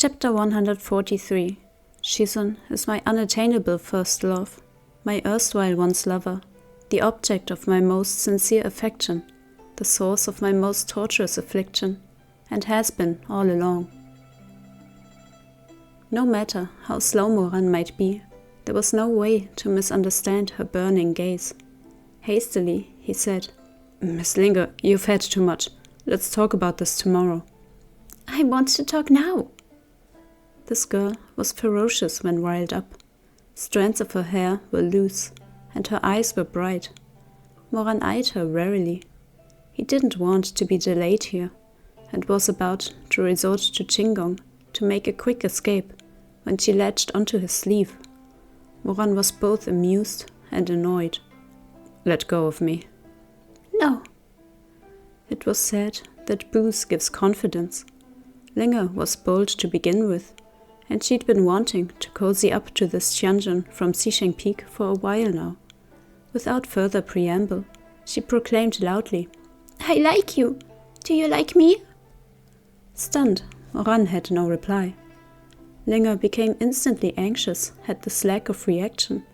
Chapter 143. Shizun is my unattainable first love, my erstwhile once lover, the object of my most sincere affection, the source of my most torturous affliction, and has been all along. No matter how slow Moran might be, there was no way to misunderstand her burning gaze. Hastily, he said, "Miss Ling-er, you've had too much. Let's talk about this tomorrow." "I want to talk now." This girl was ferocious when riled up. Strands of her hair were loose, and her eyes were bright. Moran eyed her warily. He didn't want to be delayed here, and was about to resort to Qinggong to make a quick escape when she latched onto his sleeve. Moran was both amused and annoyed. "Let go of me." "No." It was said that booze gives confidence. Ling-er was bold to begin with, and she'd been wanting to cozy up to this Xianzhen from Xisheng Peak for a while now. Without further preamble, she proclaimed loudly, "I like you. Do you like me?" Stunned, Moran had no reply. Ling-er became instantly anxious at this lack of reaction.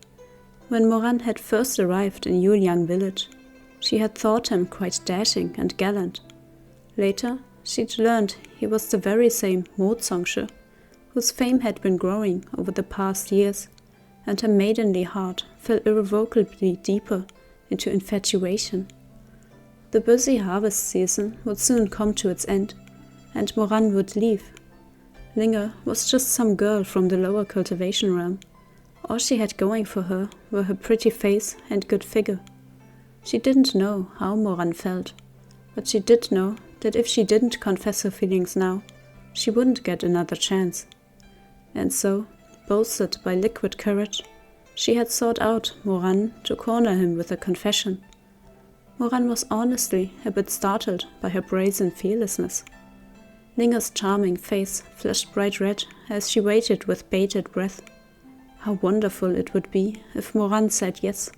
When Moran had first arrived in Yuliang village, she had thought him quite dashing and gallant. Later, she'd learned he was the very same Mo-zongshe, whose fame had been growing over the past years, and her maidenly heart fell irrevocably deeper into infatuation. The busy harvest season would soon come to its end, and Moran would leave. Ling-er was just some girl from the lower cultivation realm. All she had going for her were her pretty face and good figure. She didn't know how Moran felt, but she did know that if she didn't confess her feelings now, she wouldn't get another chance. And so, bolstered by liquid courage, she had sought out Moran to corner him with a confession. Moran was honestly a bit startled by her brazen fearlessness. Ling-er's charming face flushed bright red as she waited with bated breath. How wonderful it would be if Moran said yes.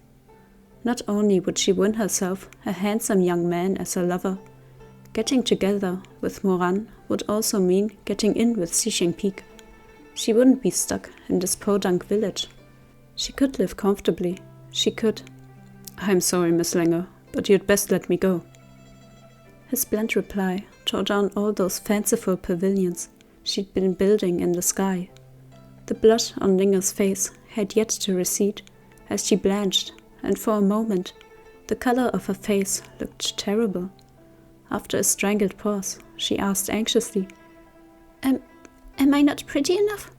Not only would she win herself a handsome young man as her lover, getting together with Moran would also mean getting in with Xisheng Peak. She wouldn't be stuck in this podunk village. She could live comfortably. She could. "I'm sorry, Miss Ling-er, but you'd best let me go." His blunt reply tore down all those fanciful pavilions she'd been building in the sky. The blood on Ling-er's face had yet to recede as she blanched, and for a moment the color of her face looked terrible. After a strangled pause, she asked anxiously, Am I not pretty enough?"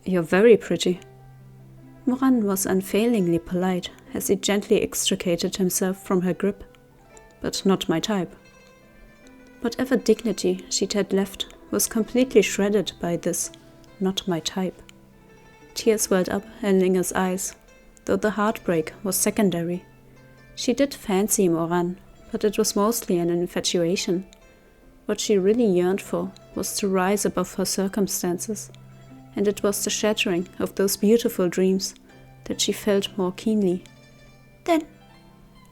"You're very pretty." Moran was unfailingly polite as he gently extricated himself from her grip. "But not my type." Whatever dignity she'd had left was completely shredded by this "not my type." Tears welled up in Ling-er's eyes, though the heartbreak was secondary. She did fancy Moran, but it was mostly an infatuation. What she really yearned for was to rise above her circumstances, and it was the shattering of those beautiful dreams that she felt more keenly. "Then,"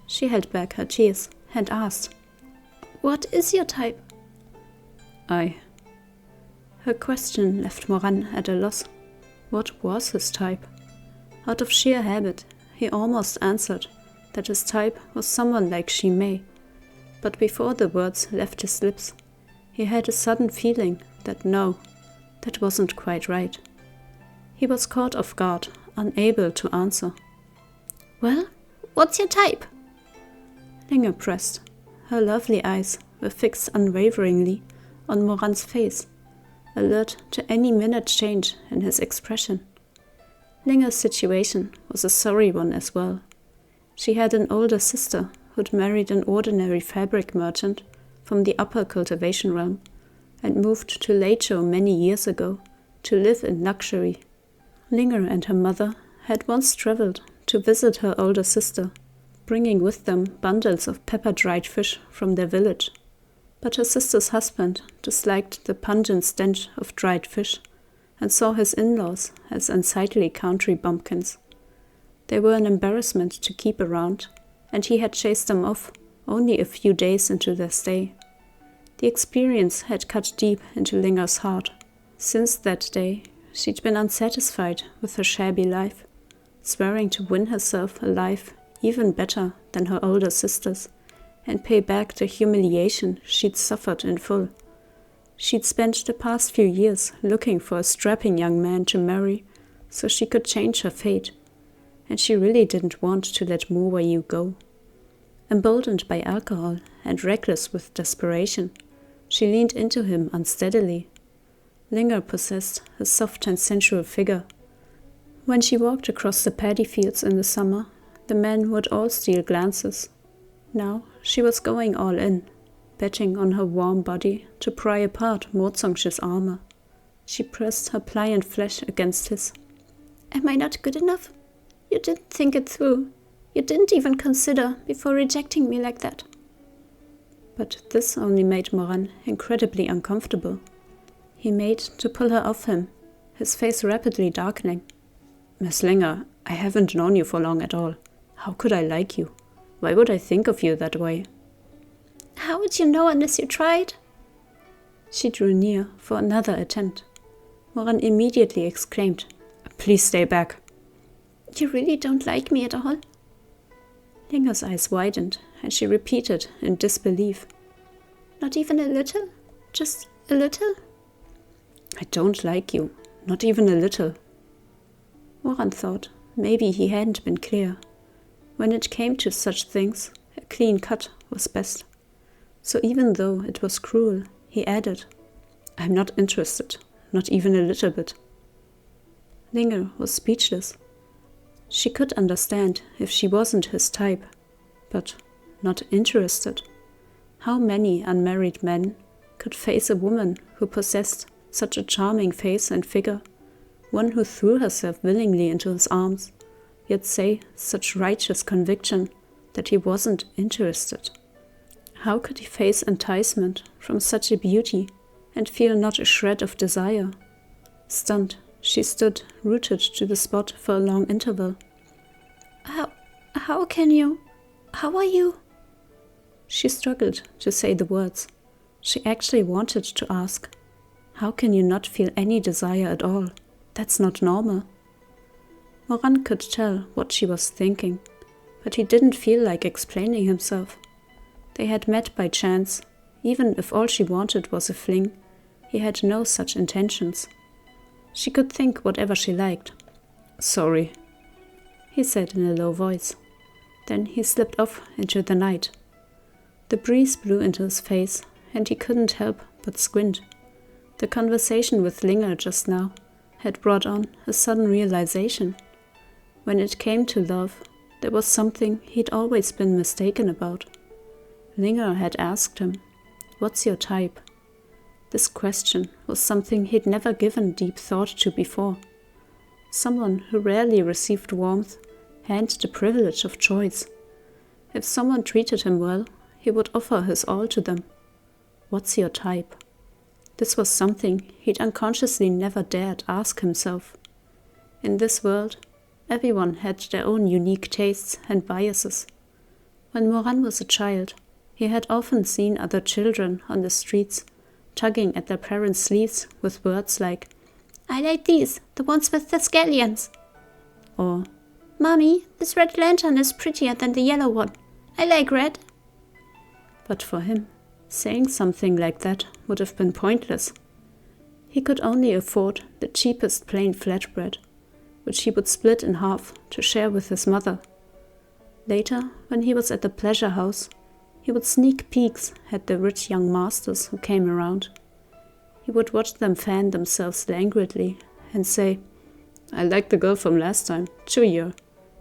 she held back her tears and asked, "what is your type?" Her question left Moran at a loss. What was his type? Out of sheer habit, he almost answered that his type was someone like Shimei, but before the words left his lips, he had a sudden feeling that no, that wasn't quite right. He was caught off guard, unable to answer. "Well, what's your type?" Ling-er pressed. Her lovely eyes were fixed unwaveringly on Moran's face, alert to any minute change in his expression. Ling-er's situation was a sorry one as well. She had an older sister who'd married an ordinary fabric merchant from the upper cultivation realm and moved to Leichou many years ago to live in luxury. Ling-er and her mother had once traveled to visit her older sister, bringing with them bundles of pepper-dried fish from their village. But her sister's husband disliked the pungent stench of dried fish and saw his in-laws as unsightly country bumpkins. They were an embarrassment to keep around, and he had chased them off only a few days into their stay. The experience had cut deep into Ling-er's heart. Since that day, she'd been unsatisfied with her shabby life, swearing to win herself a life even better than her older sisters and pay back the humiliation she'd suffered in full. She'd spent the past few years looking for a strapping young man to marry so she could change her fate, and she really didn't want to let Yu go. Emboldened by alcohol and reckless with desperation, she leaned into him unsteadily. Ling-er possessed his soft and sensual figure. When she walked across the paddy fields in the summer, the men would all steal glances. Now she was going all in, betting on her warm body to pry apart Mozong's armor. She pressed her pliant flesh against his. Am I not good enough? You didn't think it through. You didn't even consider before rejecting me like that. But this only made Moran incredibly uncomfortable. He made to pull her off him, his face rapidly darkening. Miss Ling-er, I haven't known you for long at all. How could I like you? Why would I think of you that way? How would you know unless you tried? She drew near for another attempt. Moran immediately exclaimed, Please stay back. You really don't like me at all? Ling-er's eyes widened, and she repeated in disbelief. Not even a little? Just a little? I don't like you, not even a little. Moran thought maybe he hadn't been clear. When it came to such things, a clean cut was best. So even though it was cruel, he added, I'm not interested, not even a little bit. Ling-er was speechless. She could understand if she wasn't his type, but not interested. How many unmarried men could face a woman who possessed such a charming face and figure, one who threw herself willingly into his arms, yet say such righteous conviction that he wasn't interested? How could he face enticement from such a beauty and feel not a shred of desire? Stunned, she stood rooted to the spot for a long interval. How can you? How are you? She struggled to say the words. She actually wanted to ask, how can you not feel any desire at all? That's not normal. Moran could tell what she was thinking, but he didn't feel like explaining himself. They had met by chance. Even if all she wanted was a fling, he had no such intentions. She could think whatever she liked. Sorry, he said in a low voice. Then he slipped off into the night. The breeze blew into his face, and he couldn't help but squint. The conversation with Ling-er just now had brought on a sudden realization. When it came to love, there was something he'd always been mistaken about. Ling-er had asked him, What's your type? This question was something he'd never given deep thought to before. Someone who rarely received warmth and the privilege of choice. If someone treated him well, he would offer his all to them. What's your type? This was something he'd unconsciously never dared ask himself. In this world, everyone had their own unique tastes and biases. When Moran was a child, he had often seen other children on the streets tugging at their parents' sleeves with words like, I like these, the ones with the scallions. Or, Mommy, this red lantern is prettier than the yellow one. I like red. But for him, saying something like that would have been pointless. He could only afford the cheapest plain flatbread, which he would split in half to share with his mother. Later, when he was at the pleasure house, he would sneak peeks at the rich young masters who came around. He would watch them fan themselves languidly and say, I like the girl from last time, Yearned.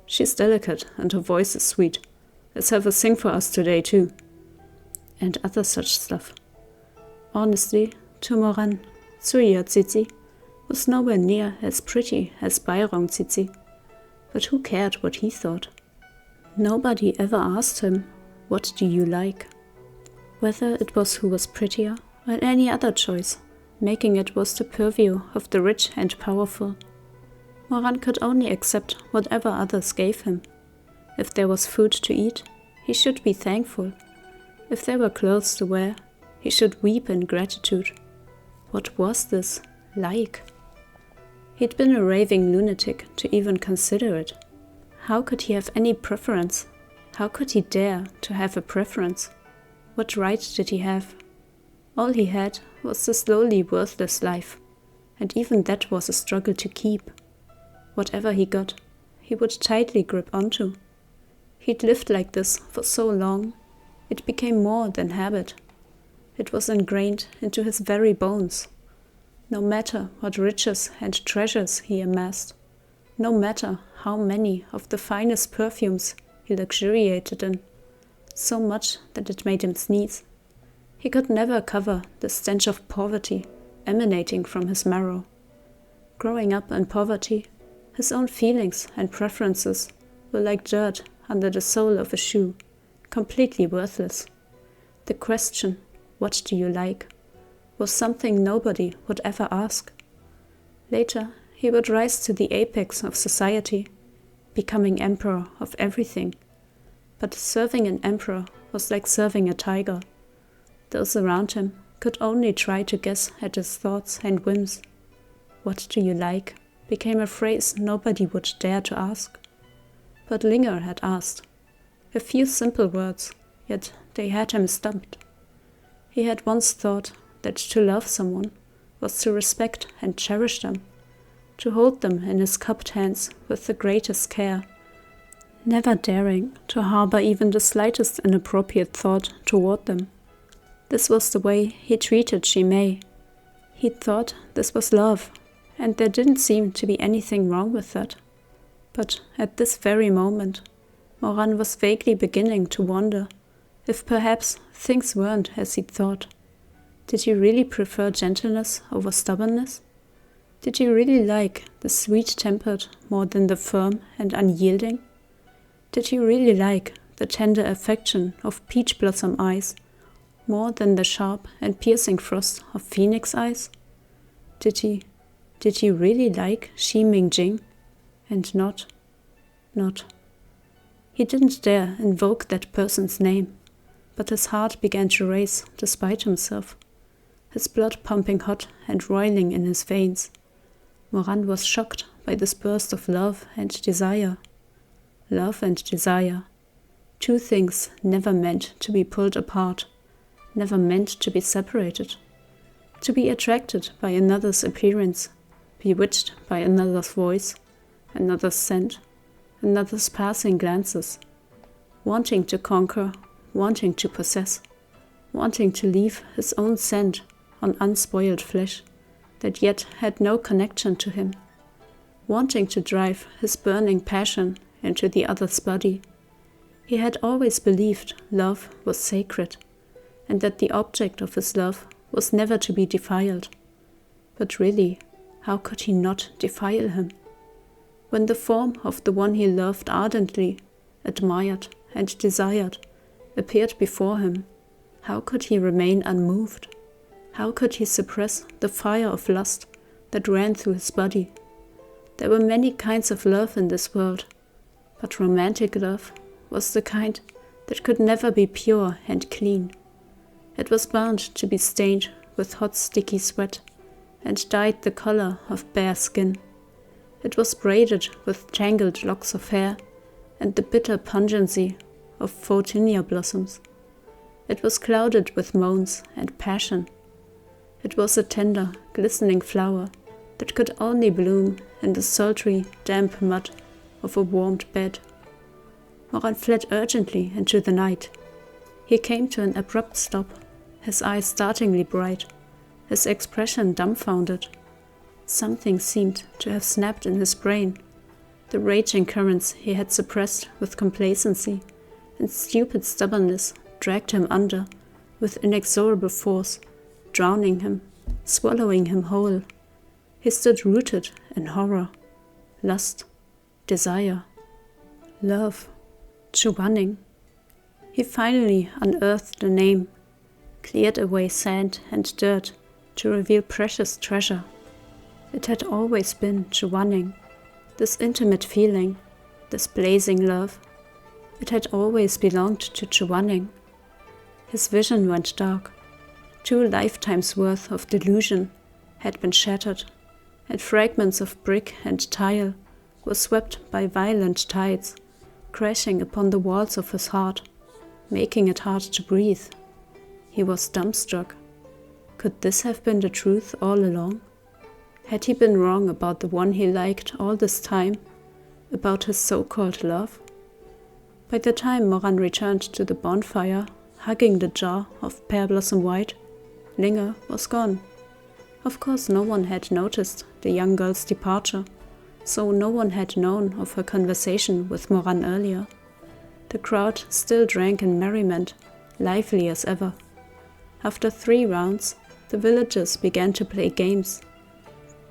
She's delicate and her voice is sweet. Let's have her sing for us today too. And other such stuff. Honestly, to Moran, Yearned Tsitsi was nowhere near as pretty as Bairong Tsitsi. But who cared what he thought? Nobody ever asked him, what do you like? Whether it was who was prettier or any other choice, making it was the purview of the rich and powerful. Moran could only accept whatever others gave him. If there was food to eat, he should be thankful. If there were clothes to wear, he should weep in gratitude. What was this, Like? He'd been a raving lunatic to even consider it. How could he have any preference? How could he dare to have a preference? What right did he have? All he had was the slowly worthless life, and even that was a struggle to keep. Whatever he got, he would tightly grip onto. He'd lived like this for so long, it became more than habit. It was ingrained into his very bones. No matter what riches and treasures he amassed, no matter how many of the finest perfumes he luxuriated in, so much that it made him sneeze, he could never cover the stench of poverty emanating from his marrow. Growing up in poverty, his own feelings and preferences were like dirt under the sole of a shoe, completely worthless. The question, "What do you like?" was something nobody would ever ask. Later, he would rise to the apex of society, becoming emperor of everything. But serving an emperor was like serving a tiger. Those around him could only try to guess at his thoughts and whims. "What do you like?" became a phrase nobody would dare to ask. But Ling-er had asked. A few simple words, yet they had him stumped. He had once thought that to love someone was to respect and cherish them, to hold them in his cupped hands with the greatest care, never daring to harbor even the slightest inappropriate thought toward them. This was the way he treated Shimei. He thought this was love, and there didn't seem to be anything wrong with that. But at this very moment, Moran was vaguely beginning to wonder if perhaps things weren't as he'd thought. Did he really prefer gentleness over stubbornness? Did he really like the sweet-tempered more than the firm and unyielding? Did he really like the tender affection of peach blossom eyes more than the sharp and piercing frost of phoenix eyes? Did he really like Xi Mingjing and not? He didn't dare invoke that person's name, but his heart began to race despite himself, his blood pumping hot and roiling in his veins. Moran was shocked by this burst of love and desire. Love and desire, two things never meant to be pulled apart, never meant to be separated. To be attracted by another's appearance, bewitched by another's voice, another's scent, another's passing glances, wanting to conquer, wanting to possess, wanting to leave his own scent on unspoiled flesh that yet had no connection to him, wanting to drive his burning passion into the other's body. He had always believed love was sacred, and that the object of his love was never to be defiled. But really, how could he not defile him? When the form of the one he loved ardently, admired and desired, appeared before him, how could he remain unmoved? How could he suppress the fire of lust that ran through his body? There were many kinds of love in this world, but romantic love was the kind that could never be pure and clean. It was bound to be stained with hot sticky sweat and dyed the color of bare skin. It was braided with tangled locks of hair and the bitter pungency of photinia blossoms. It was clouded with moans and passion. It was a tender, glistening flower that could only bloom in the sultry, damp mud of a warmed bed. Moran fled urgently into the night. He came to an abrupt stop, his eyes startlingly bright, his expression dumbfounded. Something seemed to have snapped in his brain. The raging currents he had suppressed with complacency and stupid stubbornness dragged him under with inexorable force, drowning him, swallowing him whole. He stood rooted in horror, lust, desire, love, Chuwanning. He finally unearthed the name, cleared away sand and dirt to reveal precious treasure. It had always been Chuwanning, this intimate feeling, this blazing love. It had always belonged to Chuwanning. His vision went dark. 2 lifetimes worth of delusion had been shattered, and fragments of brick and tile were swept by violent tides, crashing upon the walls of his heart, making it hard to breathe. He was dumbstruck. Could this have been the truth all along? Had he been wrong about the one he liked all this time, about his so-called love? By the time Moran returned to the bonfire, hugging the jar of pear blossom white, Ling-er was gone. Of course no one had noticed the young girl's departure, so no one had known of her conversation with Moran earlier. The crowd still drank in merriment, lively as ever. After 3 rounds, the villagers began to play games.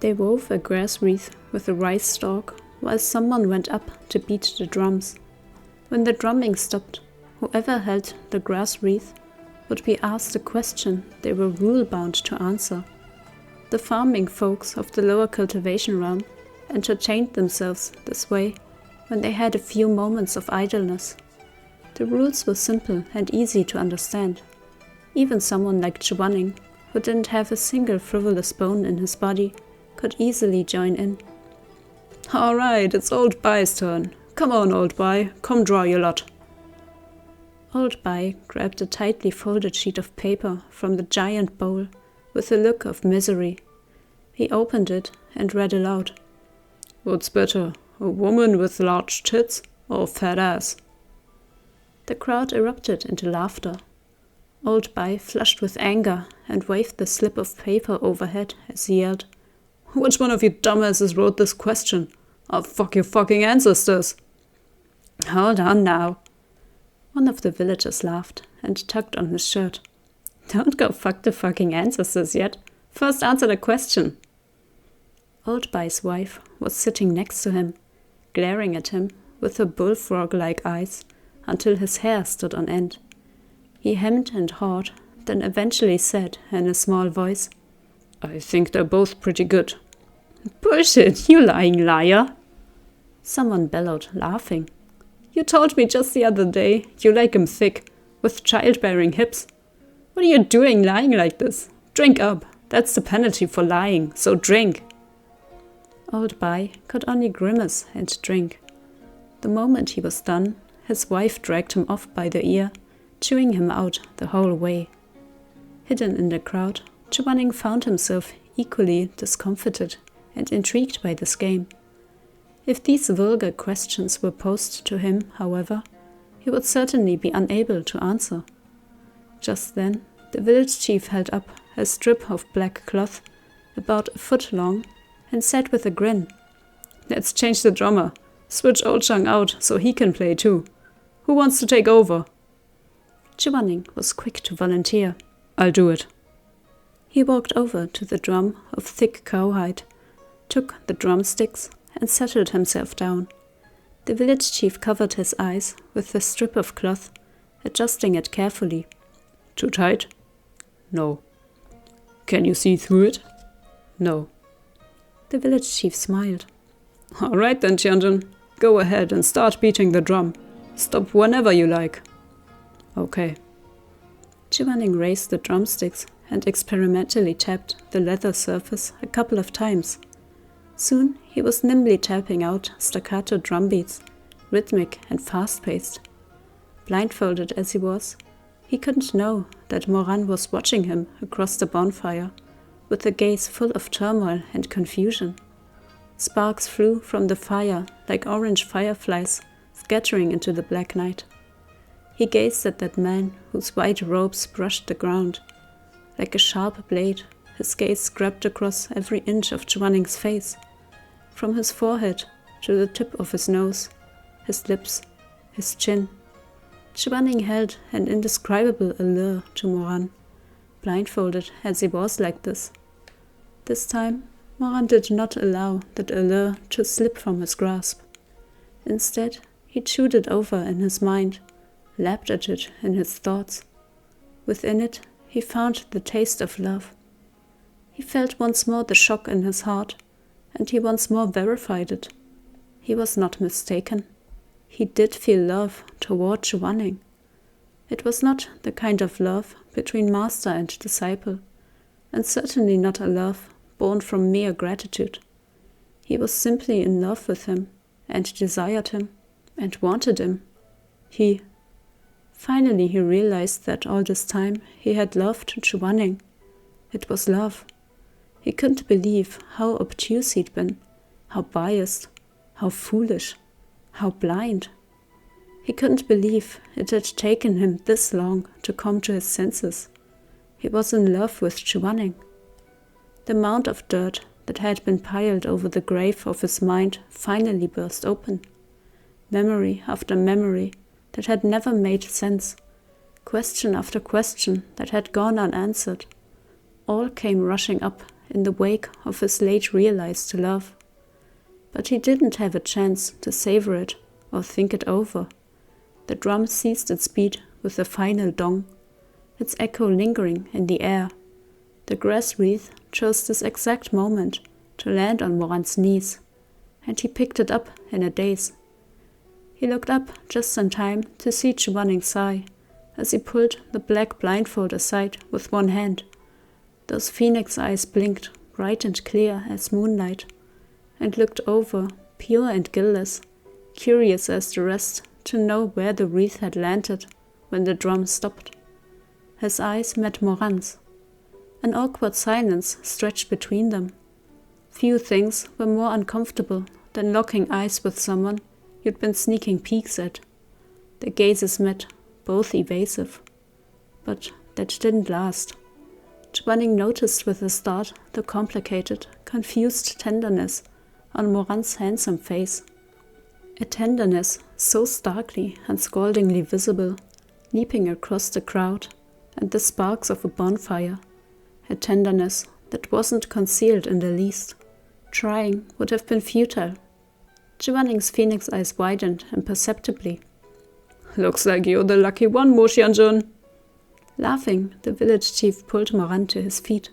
They wove a grass wreath with a rice stalk, while someone went up to beat the drums. When the drumming stopped, whoever held the grass wreath would be asked a question they were rule-bound to answer. The farming folks of the lower cultivation realm entertained themselves this way when they had a few moments of idleness. The rules were simple and easy to understand. Even someone like Chuaning, who didn't have a single frivolous bone in his body, could easily join in. "All right, it's Old Bai's turn. Come on, Old Bai, come draw your lot." Old Bai grabbed a tightly folded sheet of paper from the giant bowl with a look of misery. He opened it and read aloud. "What's better, a woman with large tits or a fat ass?" The crowd erupted into laughter. Old Bai flushed with anger and waved the slip of paper overhead as he yelled, "Which one of you dumbasses wrote this question? I'll fuck your fucking ancestors!" "Hold on now." One of the villagers laughed and tugged on his shirt. "Don't go fuck the fucking ancestors yet. First answer the question." Old Bai's wife was sitting next to him, glaring at him with her bullfrog-like eyes until his hair stood on end. He hemmed and hawed, then eventually said in a small voice, "I think they're both pretty good." "Bullshit, you lying liar!" Someone bellowed, laughing. "You told me just the other day you like 'em thick, with childbearing hips. What are you doing lying like this? Drink up. That's the penalty for lying, so drink." Old Bai could only grimace and drink. The moment he was done, his wife dragged him off by the ear, chewing him out the whole way. Hidden in the crowd, Chuaning found himself equally discomfited and intrigued by this game. If these vulgar questions were posed to him, however, he would certainly be unable to answer. Just then, the village chief held up a strip of black cloth, about a foot long, and said with a grin, "Let's change the drummer. Switch Old Chang out so he can play too. Who wants to take over?" Chuaning was quick to volunteer. "I'll do it." He walked over to the drum of thick cowhide, took the drumsticks, and settled himself down. The village chief covered his eyes with the strip of cloth, adjusting it carefully. "Too tight?" "No." "Can you see through it?" "No." The village chief smiled. "All right then, Tianjin. Go ahead and start beating the drum. Stop whenever you like." "Okay." Chuaning raised the drumsticks and experimentally tapped the leather surface a couple of times. Soon he was nimbly tapping out staccato drum beats, rhythmic and fast-paced. Blindfolded as he was, he couldn't know that Moran was watching him across the bonfire, with a gaze full of turmoil and confusion. Sparks flew from the fire like orange fireflies scattering into the black night. He gazed at that man whose white robes brushed the ground. Like a sharp blade, his gaze grabbed across every inch of Chuaning's face, from his forehead to the tip of his nose, his lips, his chin. Chuaning held an indescribable allure to Moran, blindfolded as he was like this. This time, Moran did not allow that allure to slip from his grasp. Instead, he chewed it over in his mind, lapped at it in his thoughts. Within it, he found the taste of love. He felt once more the shock in his heart, and he once more verified it. He was not mistaken. He did feel love toward Chuaning. It was not the kind of love between master and disciple, and certainly not a love born from mere gratitude. He was simply in love with him, and desired him, and wanted him. Finally he realized that all this time he had loved Chuaning. It was love. He couldn't believe how obtuse he'd been, how biased, how foolish, how blind. He couldn't believe it had taken him this long to come to his senses. He was in love with Chuaning. The mound of dirt that had been piled over the grave of his mind finally burst open. Memory after memory that had never made sense, question after question that had gone unanswered, all came rushing up in the wake of his late realized love. But he didn't have a chance to savor it or think it over. The drum ceased its beat with the final dong, its echo lingering in the air. The grass wreath chose this exact moment to land on Moran's knees, and he picked it up in a daze. He looked up just in time to see Chuaning sigh as he pulled the black blindfold aside with one hand. Those phoenix eyes blinked bright and clear as moonlight, and looked over, pure and guileless, curious as the rest to know where the wreath had landed when the drum stopped. His eyes met Moran's. An awkward silence stretched between them. Few things were more uncomfortable than locking eyes with someone you'd been sneaking peeks at. Their gazes met, both evasive. But that didn't last. Chuaning noticed with a start the complicated, confused tenderness on Moran's handsome face. A tenderness so starkly and scaldingly visible, leaping across the crowd and the sparks of a bonfire. A tenderness that wasn't concealed in the least. Trying would have been futile. Chuaning's phoenix eyes widened imperceptibly. "Looks like you're the lucky one, Mo Xianjun." Laughing, the village chief pulled Moran to his feet.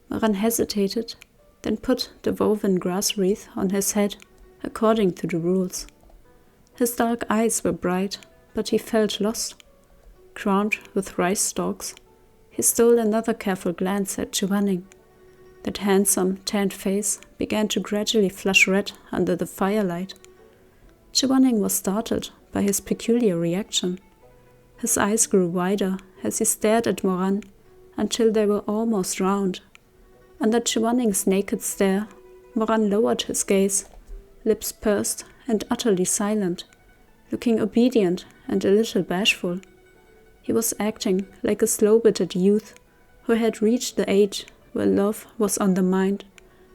Moran hesitated, then put the woven grass wreath on his head, according to the rules. His dark eyes were bright, but he felt lost. Crowned with rice stalks, he stole another careful glance at Chuaning. That handsome, tanned face began to gradually flush red under the firelight. Chuaning was startled by his peculiar reaction. His eyes grew wider as he stared at Moran until they were almost round. Under Chuaning's naked stare, Moran lowered his gaze, lips pursed and utterly silent, looking obedient and a little bashful. He was acting like a slow-witted youth who had reached the age where love was on the mind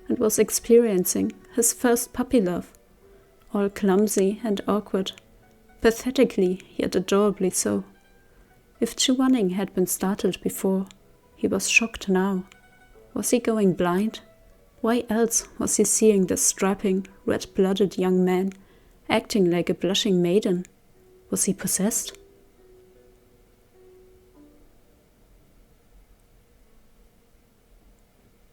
and was experiencing his first puppy love, all clumsy and awkward, pathetically yet adorably so. If Chuaning had been startled before, he was shocked now. Was he going blind? Why else was he seeing this strapping, red-blooded young man acting like a blushing maiden? Was he possessed?